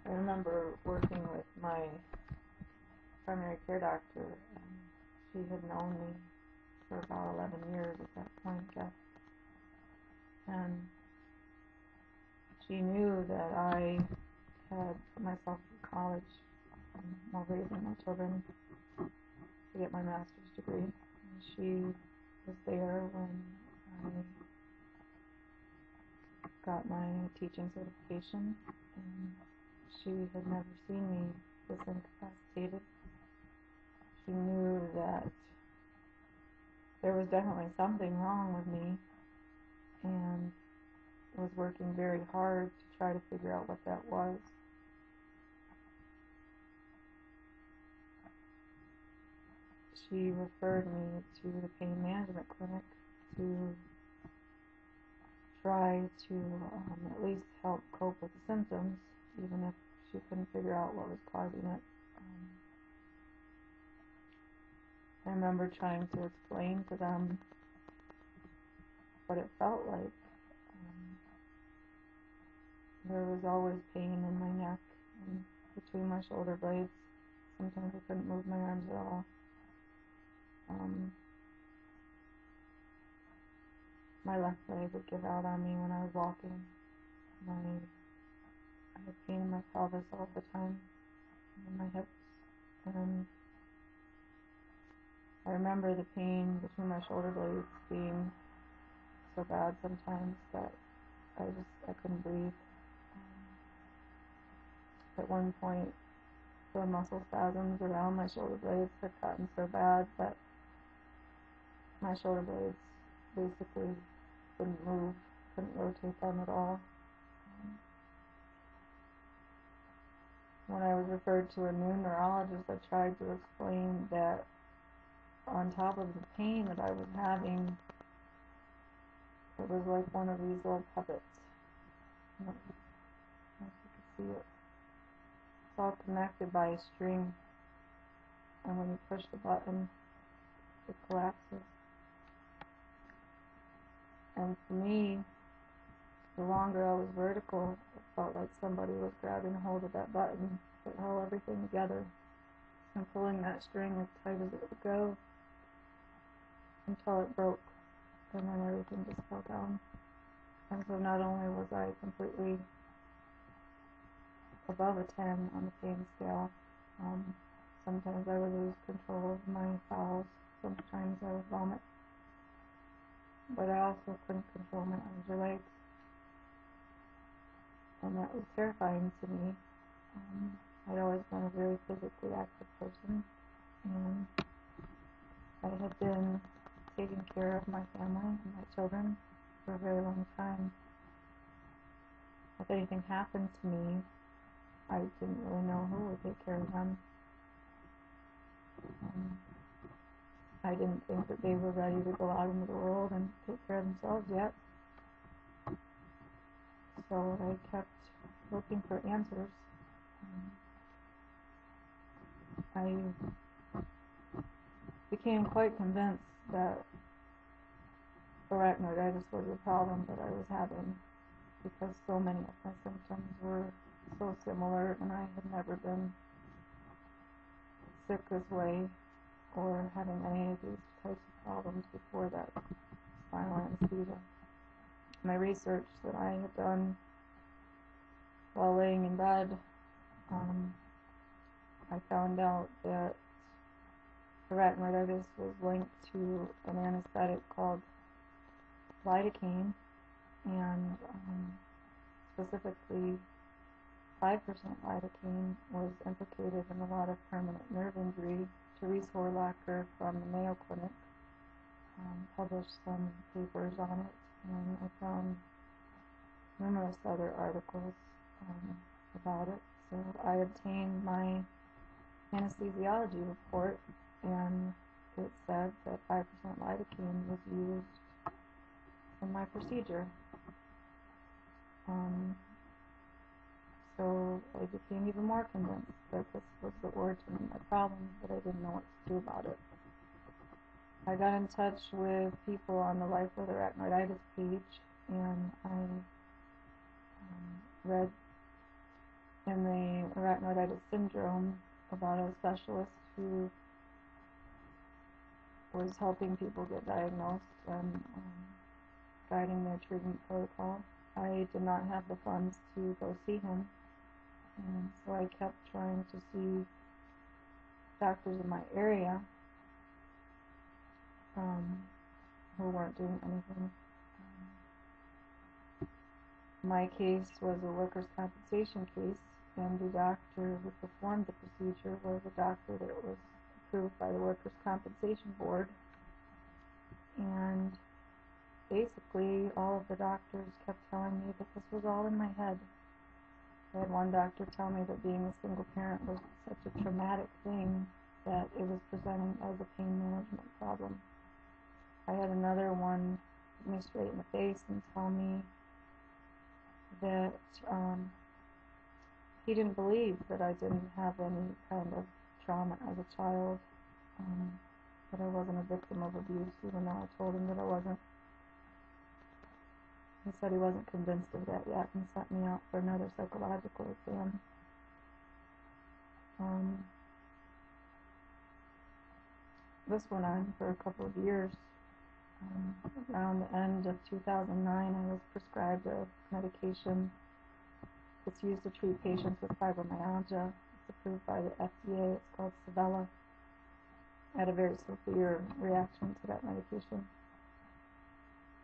I remember working with my primary care doctor, and she had known me for about 11 years at that point, I guess. And she knew that I had put myself through college while raising my children to get my master's degree. And she was there when I got my teaching certification, and she had never seen me this incapacitated. She knew that there was definitely something wrong with me, and was working very hard to try to figure out what that was. She referred me to the pain management clinic to try to at least help cope with the symptoms, even if she couldn't figure out what was causing it. I remember trying to explain to them what it felt like. There was always pain in my neck and between my shoulder blades. Sometimes I couldn't move my arms at all. My left leg would give out on me when I was walking. I had pain in my pelvis all the time, in my hips, and I remember the pain between my shoulder blades being so bad sometimes that I couldn't breathe. At one point, the muscle spasms around my shoulder blades had gotten so bad that my shoulder blades basically couldn't move, couldn't rotate them at all. When I was referred to a new neurologist, I tried to explain that on top of the pain that I was having, it was like one of these little puppets. I don't know if you can see it. It's all connected by a string, and when you push the button, it collapses. And for me, the longer I was vertical, it felt like somebody was grabbing hold of that button that held everything together and pulling that string as tight as it would go until it broke, and then everything just fell down. And so not only was I completely above a 10 on the pain scale, sometimes I would lose control of my bowels, sometimes I would vomit, but I also couldn't control my arms or legs, and that was terrifying to me. I'd always been a very physically active person, and I had been taking care of my family and my children for a very long time. If anything happened to me, I didn't really know who would take care of them. I didn't think that they were ready to go out into the world and take care of themselves yet. So I kept looking for answers. I became quite convinced that arachnoiditis was the problem that I was having, because so many of my symptoms were so similar, and I had never been sick this way or having any of these types of problems before that spinal anesthesia. My research that I had done while laying in bed, I found out that arachnoiditis was linked to an anesthetic called lidocaine, and specifically 5% lidocaine was implicated in a lot of permanent nerve injury. Therese Horlacher from the Mayo Clinic published some papers on it, and I found numerous other articles about it. So I obtained my anesthesiology report, and it said that 5% lidocaine was used in my procedure. So I became even more convinced that this was the origin of my problem, but I didn't know what to do about it. I got in touch with people on the Life with Arachnoiditis page, and I read in the Arachnoiditis syndrome about a specialist who was helping people get diagnosed and guiding their treatment protocol. I did not have the funds to go see him, and so I kept trying to see doctors in my area who weren't doing anything. My case was a workers' compensation case, and the doctor who performed the procedure was a doctor that was approved by the Workers' Compensation Board. And basically, all of the doctors kept telling me that this was all in my head. I had one doctor tell me that being a single parent was such a traumatic thing that it was presenting as a pain management problem. I had another one look me straight in the face and tell me that he didn't believe that I didn't have any kind of trauma as a child, that I wasn't a victim of abuse, even though I told him that I wasn't. He said he wasn't convinced of that yet and sent me out for another psychological exam. This went on for a couple of years. Around the end of 2009, I was prescribed a medication that's used to treat patients with fibromyalgia. It's approved by the FDA. It's called Savella. I had a very severe reaction to that medication.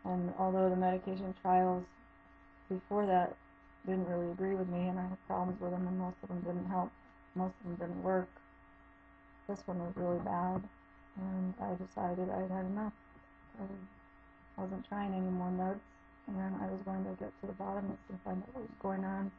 And although the medication trials before that didn't really agree with me, and I had problems with them, and most of them didn't help, most of them didn't work, this one was really bad, and I decided I had enough. I wasn't trying any more meds, and I was going to get to the bottom of this and find out what was going on.